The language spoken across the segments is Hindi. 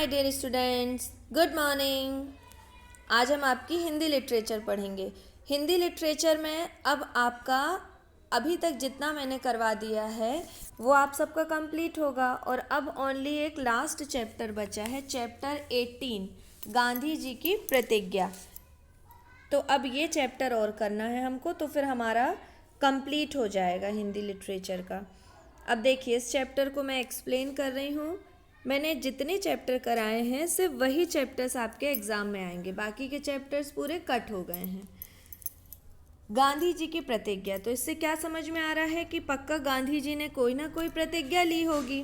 My dear students, good morning. आज हम आपकी हिंदी लिटरेचर पढ़ेंगे। हिंदी लिटरेचर में अब आपका अभी तक जितना मैंने करवा दिया है वो आप सबका कंप्लीट होगा और अब ओनली एक लास्ट चैप्टर बचा है, चैप्टर 18 गांधी जी की प्रतिज्ञा। तो अब ये चैप्टर और करना है हमको, तो फिर हमारा कंप्लीट हो जाएगा हिंदी लिटरेचर का। अब देखिए, इस चैप्टर को मैं एक्सप्लेन कर रही हूँ। मैंने जितने चैप्टर कराए हैं सिर्फ वही चैप्टर्स आपके एग्ज़ाम में आएंगे, बाकी के चैप्टर्स पूरे कट हो गए हैं। गांधी जी की प्रतिज्ञा, तो इससे क्या समझ में आ रहा है कि पक्का गांधी जी ने कोई ना कोई प्रतिज्ञा ली होगी।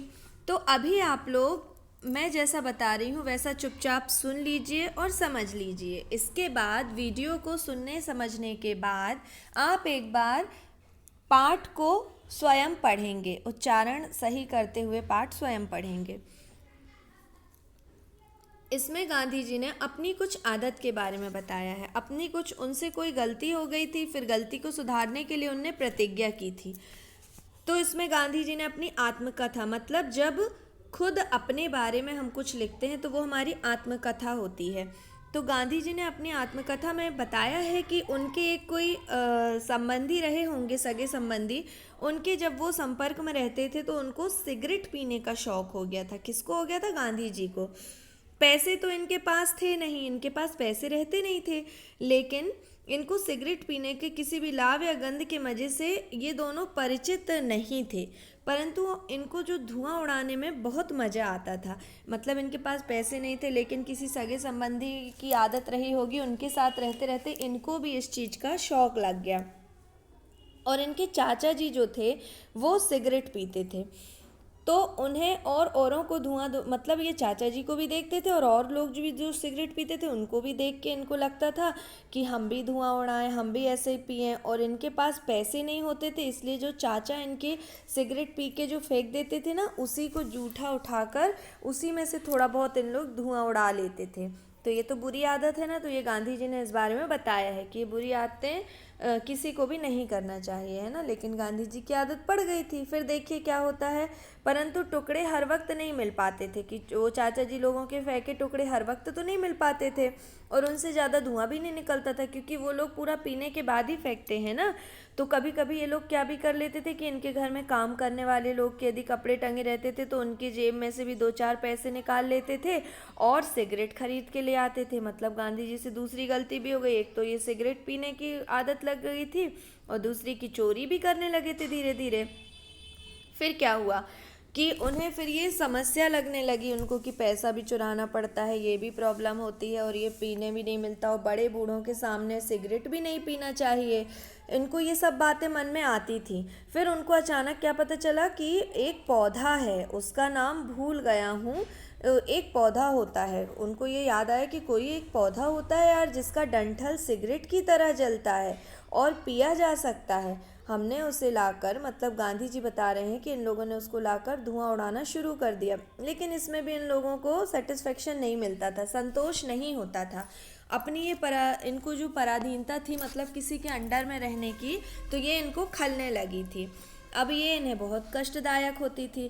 तो अभी आप लोग मैं जैसा बता रही हूँ वैसा चुपचाप सुन लीजिए और समझ लीजिए। इसके बाद वीडियो को सुनने समझने के बाद आप एक बार पाठ को स्वयं पढ़ेंगे, उच्चारण सही करते हुए पाठ स्वयं पढ़ेंगे। इसमें गांधी जी ने अपनी कुछ आदत के बारे में बताया है, अपनी कुछ उनसे कोई गलती हो गई थी, फिर गलती को सुधारने के लिए उनने प्रतिज्ञा की थी। तो इसमें गांधी जी ने अपनी आत्मकथा, मतलब जब खुद अपने बारे में हम कुछ लिखते हैं तो वो हमारी आत्मकथा होती है। तो गांधी जी ने अपनी आत्मकथा में बताया है कि उनके एक कोई संबंधी रहे होंगे, सगे संबंधी, उनके जब वो संपर्क में रहते थे तो उनको सिगरेट पीने का शौक हो गया था। किसको हो गया था? गांधी जी को। पैसे तो इनके पास थे नहीं, इनके पास पैसे रहते नहीं थे, लेकिन इनको सिगरेट पीने के किसी भी लाभ या गंध के मज़े से ये दोनों परिचित नहीं थे, परंतु इनको जो धुआं उड़ाने में बहुत मज़ा आता था। मतलब इनके पास पैसे नहीं थे, लेकिन किसी सगे संबंधी की आदत रही होगी, उनके साथ रहते रहते इनको भी इस चीज़ का शौक लग गया। और इनके चाचा जी जो थे वो सिगरेट पीते थे, तो उन्हें और औरों को मतलब ये चाचा जी को भी देखते थे और लोग जो सिगरेट पीते थे उनको भी देख के इनको लगता था कि हम भी धुआं उड़ाएं, हम भी ऐसे ही पिएं। और इनके पास पैसे नहीं होते थे, इसलिए जो चाचा इनके सिगरेट पी के जो फेंक देते थे ना, उसी को जूठा उठाकर उसी में से थोड़ा बहुत इन लोग धुआं उड़ा लेते थे। तो ये तो बुरी आदत है ना। तो ये गांधी जी ने इस बारे में बताया है कि ये बुरी आदतें किसी को भी नहीं करना चाहिए, है ना। लेकिन गांधी जी की आदत पड़ गई थी। फिर देखिए क्या होता है, परंतु टुकड़े हर वक्त नहीं मिल पाते थे, कि वो चाचा जी लोगों के फेंके टुकड़े हर वक्त तो नहीं मिल पाते थे और उनसे ज़्यादा धुआं भी नहीं निकलता था, क्योंकि वो लोग पूरा पीने के बाद ही फेंकते हैं ना। तो कभी कभी ये लोग क्या भी कर लेते थे कि इनके घर में काम करने वाले लोग के यदि कपड़े टंगे रहते थे तो उनकी जेब में से भी 2-4 पैसे निकाल लेते थे और सिगरेट खरीद के ले आते थे। मतलब गांधी जी से दूसरी गलती भी हो गई, एक तो ये सिगरेट पीने की आदत लग गई थी और दूसरी की चोरी भी करने लगे थे धीरे धीरे। फिर क्या हुआ कि उन्हें फिर ये समस्या लगने लगी उनको कि पैसा भी चुराना पड़ता है, ये भी प्रॉब्लम होती है और ये पीने भी नहीं मिलता और बड़े बूढ़ों के सामने सिगरेट भी नहीं पीना चाहिए। इनको ये सब बातें मन में आती थी। फिर उनको अचानक क्या पता चला कि एक पौधा है, उसका नाम भूल गया हूँ, एक पौधा होता है। उनको ये याद आया कि कोई एक पौधा होता है यार, जिसका डंठल सिगरेट की तरह जलता है और पिया जा सकता है। हमने उसे लाकर, मतलब गांधी जी बता रहे हैं कि इन लोगों ने उसको लाकर धुआं उड़ाना शुरू कर दिया, लेकिन इसमें भी इन लोगों को सेटिस्फेक्शन नहीं मिलता था, संतोष नहीं होता था। अपनी ये इनको जो पराधीनता थी, मतलब किसी के अंडर में रहने की, तो ये इनको खलने लगी थी। अब ये इन्हें बहुत कष्टदायक होती थी।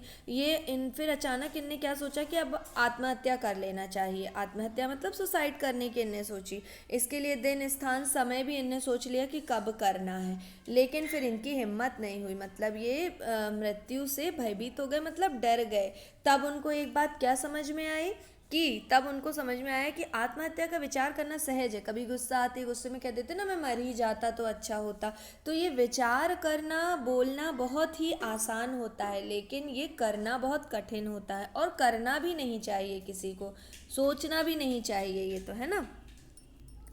फिर अचानक इनने क्या सोचा कि अब आत्महत्या कर लेना चाहिए। आत्महत्या मतलब सुसाइड करने की इनने सोची। इसके लिए दिन, स्थान, समय भी इनने सोच लिया कि कब करना है, लेकिन फिर इनकी हिम्मत नहीं हुई। मतलब ये मृत्यु से भयभीत हो गए, मतलब डर गए। तब उनको एक बात क्या समझ में आई तब उनको समझ में आया कि आत्महत्या का विचार करना सहज है। कभी गुस्सा आती है, गुस्से में कह देते ना, मैं मर ही जाता तो अच्छा होता। तो ये विचार करना, बोलना बहुत ही आसान होता है, लेकिन ये करना बहुत कठिन होता है और करना भी नहीं चाहिए किसी को, सोचना भी नहीं चाहिए, ये तो है ना।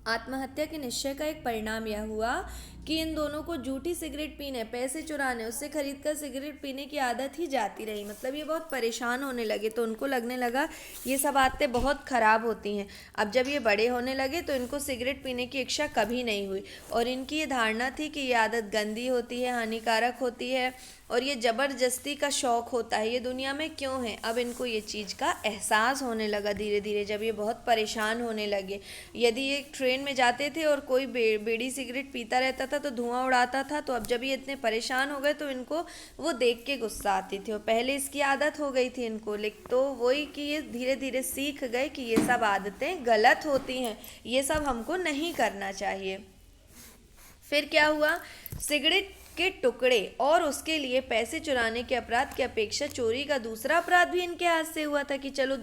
आत्महत्या के निश्चय का एक परिणाम यह हुआ कि इन दोनों को झूठी सिगरेट पीने, पैसे चुराने, उससे खरीदकर सिगरेट पीने की आदत ही जाती रही। मतलब ये बहुत परेशान होने लगे, तो उनको लगने लगा ये सब आदतें बहुत ख़राब होती हैं। अब जब ये बड़े होने लगे तो इनको सिगरेट पीने की इच्छा कभी नहीं हुई और इनकी ये धारणा थी कि ये आदत गंदी होती है, हानिकारक होती है और ये ज़बरदस्ती का शौक़ होता है, ये दुनिया में क्यों है। अब इनको ये चीज़ का एहसास होने लगा धीरे धीरे, जब ये बहुत परेशान होने लगे। यदि ये ट्रेन ट्रेन में जाते थे और कोई बीड़ी सिगरेट पीता रहता था तो धुआं उड़ाता था, तो अब जब ये इतने परेशान हो गए तो इनको वो देख के गुस्सा आती थी, और पहले इसकी आदत हो गई थी इनको, लेकिन तो वही कि ये धीरे धीरे सीख गए कि ये सब आदतें गलत होती हैं, ये सब हमको नहीं करना चाहिए। फिर क्या हुआ, सिगरेट के टुकड़े और उसके लिए पैसे चुराने के अपराध की अपेक्षा चोरी का दूसरा अपराध भी इनके हाथ से हुआ था कि चलो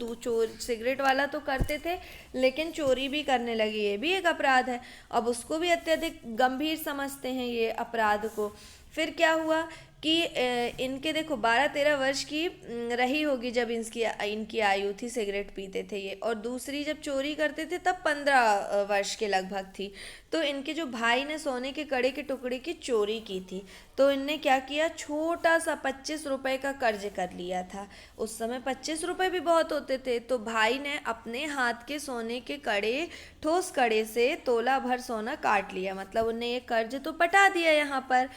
सिगरेट वाला तो करते थे लेकिन चोरी भी करने लगे, ये भी एक अपराध है। अब उसको भी अत्यधिक गंभीर समझते हैं ये अपराध को। फिर क्या हुआ कि इनके देखो 12-13 वर्ष की रही होगी जब इनकी आयु थी, सिगरेट पीते थे ये, और दूसरी जब चोरी करते थे तब 15 वर्ष के लगभग थी। तो इनके जो भाई ने सोने के कड़े के टुकड़े की चोरी की थी, तो इनने क्या किया, छोटा सा 25 रुपए का कर्ज कर लिया था। उस समय 25 रुपए भी बहुत होते थे। तो भाई ने अपने हाथ के सोने के कड़े, ठोस कड़े से तोला भर सोना काट लिया, मतलब उनने ये कर्ज तो पटा दिया यहाँ पर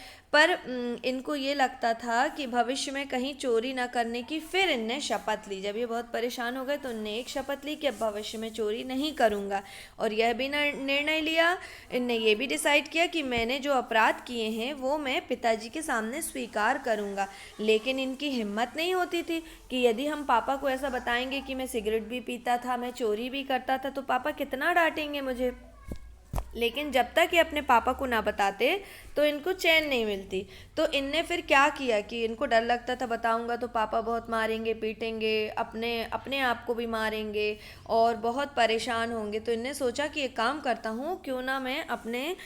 इनको ये लगता था कि भविष्य में कहीं चोरी ना करने की। फिर इनने शपथ ली, जब ये बहुत परेशान हो गए तो इनने एक शपथ ली कि अब भविष्य में चोरी नहीं करूँगा, और यह भी निर्णय लिया, इनने ये भी डिसाइड किया कि मैंने जो अपराध किए हैं वो मैं पिताजी के सामने स्वीकार करूँगा। लेकिन इनकी हिम्मत नहीं होती थी कि यदि हम पापा को ऐसा बताएंगे कि मैं सिगरेट भी पीता था, मैं चोरी भी करता था, तो पापा कितना डांटेंगे मुझे। लेकिन जब तक ये अपने पापा को ना बताते तो इनको चैन नहीं मिलती। तो इनने फिर क्या किया कि इनको डर लगता था बताऊंगा तो पापा बहुत मारेंगे, पीटेंगे, अपने अपने आप को भी मारेंगे और बहुत परेशान होंगे। तो इनने सोचा कि एक काम करता हूँ, क्यों ना मैं अपने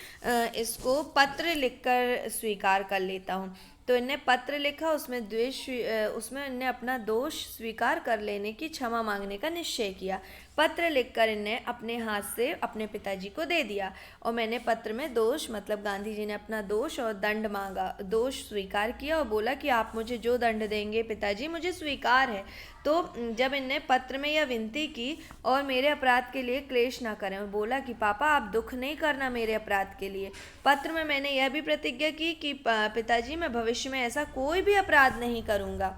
इसको पत्र लिखकर स्वीकार कर लेता हूँ। तो इनने पत्र लिखा, उसमें इनने अपना दोष स्वीकार कर लेने की, क्षमा मांगने का निश्चय किया। पत्र लिखकर इनने अपने हाथ से अपने पिताजी को दे दिया, और मैंने पत्र में दोष, मतलब गांधी जी ने अपना दोष और दंड मांगा, दोष स्वीकार किया और बोला कि आप मुझे जो दंड देंगे पिताजी मुझे स्वीकार है। तो जब इनने पत्र में यह विनती की और मेरे अपराध के लिए क्लेश ना करें, और बोला कि पापा आप दुख नहीं करना मेरे अपराध के लिए। पत्र में मैंने यह भी प्रतिज्ञा की कि पिताजी मैं भविष्य में ऐसा कोई भी अपराध नहीं करूँगा।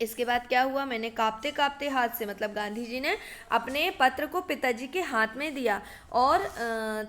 इसके बाद क्या हुआ, मैंने कांपते कांपते हाथ से, मतलब गांधी जी ने अपने पत्र को पिताजी के हाथ में दिया और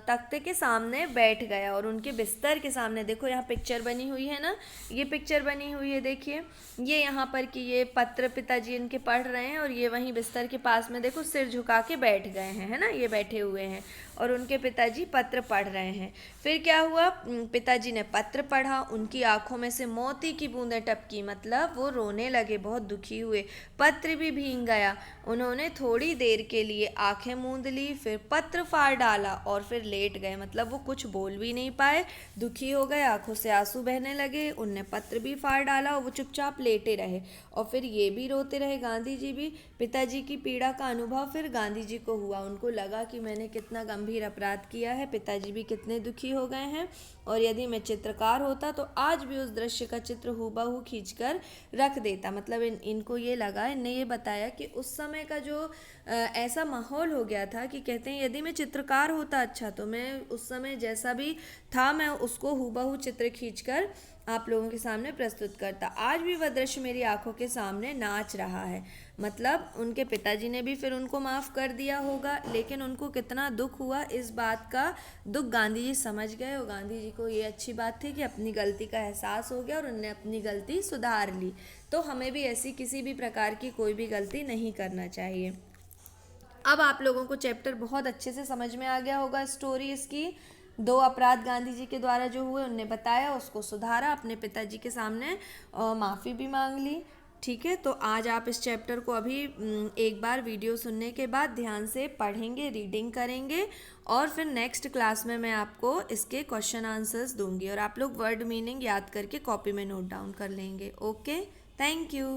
तख्ते के सामने बैठ गया, और उनके बिस्तर के सामने, देखो यहाँ पिक्चर बनी हुई है ना, ये पिक्चर बनी हुई है, देखिए ये यहाँ पर कि ये पत्र पिताजी इनके पढ़ रहे हैं और ये वहीं बिस्तर के पास में देखो सिर झुका के बैठ गए हैं, है ना, ये बैठे हुए हैं और उनके पिताजी पत्र पढ़ रहे हैं। फिर क्या हुआ, पिताजी ने पत्र पढ़ा, उनकी आंखों में से मोती की बूंदें टपकी, मतलब वो रोने लगे, बहुत दुखी हुए, पत्र भी भीग गया। उन्होंने थोड़ी देर के लिए आंखें मूंद ली, फिर पत्र फाड़ डाला और फिर लेट गए, मतलब वो कुछ बोल भी नहीं पाए, दुखी हो गए, आंखों से आंसू बहने लगे, उनने पत्र भी फाड़ डाला और वो चुपचाप लेटे रहे, और फिर ये भी रोते रहे, गांधी जी भी। पिताजी की पीड़ा का अनुभव फिर गांधी जी को हुआ, उनको लगा कि मैंने कितना गंभीर अपराध किया है, पिताजी भी कितने दुखी हो गए हैं, और यदि मैं चित्रकार होता तो आज भी उस दृश्य का चित्र हूबहू खींचकर रख देता। मतलब इनको ये लगा, इनने ये बताया कि उस समय का जो ऐसा माहौल हो गया था कि कहते हैं यदि मैं चित्रकार होता अच्छा, तो मैं उस समय जैसा भी था मैं उसको हूबहू चित्र खींचकर आप लोगों के सामने प्रस्तुत करता। आज भी वह दृश्य मेरी आंखों के सामने नाच रहा है। मतलब उनके पिताजी ने भी फिर उनको माफ़ कर दिया होगा, लेकिन उनको कितना दुख हुआ, इस बात का दुख गांधी जी समझ गए, और गांधी जी को ये अच्छी बात थी कि अपनी गलती का एहसास हो गया और उनने अपनी गलती सुधार ली। तो हमें भी ऐसी किसी भी प्रकार की कोई भी गलती नहीं करना चाहिए। अब आप लोगों को चैप्टर बहुत अच्छे से समझ में आ गया होगा, स्टोरी इसकी। 2 अपराध गांधी जी के द्वारा जो हुए उनने बताया, उसको सुधारा, अपने पिताजी के सामने माफ़ी भी मांग ली। ठीक है, तो आज आप इस चैप्टर को अभी एक बार वीडियो सुनने के बाद ध्यान से पढ़ेंगे, रीडिंग करेंगे, और फिर नेक्स्ट क्लास में मैं आपको इसके क्वेश्चन आंसर्स दूंगी, और आप लोग वर्ड मीनिंग याद करके कॉपी में नोट डाउन कर लेंगे। Okay, thank you.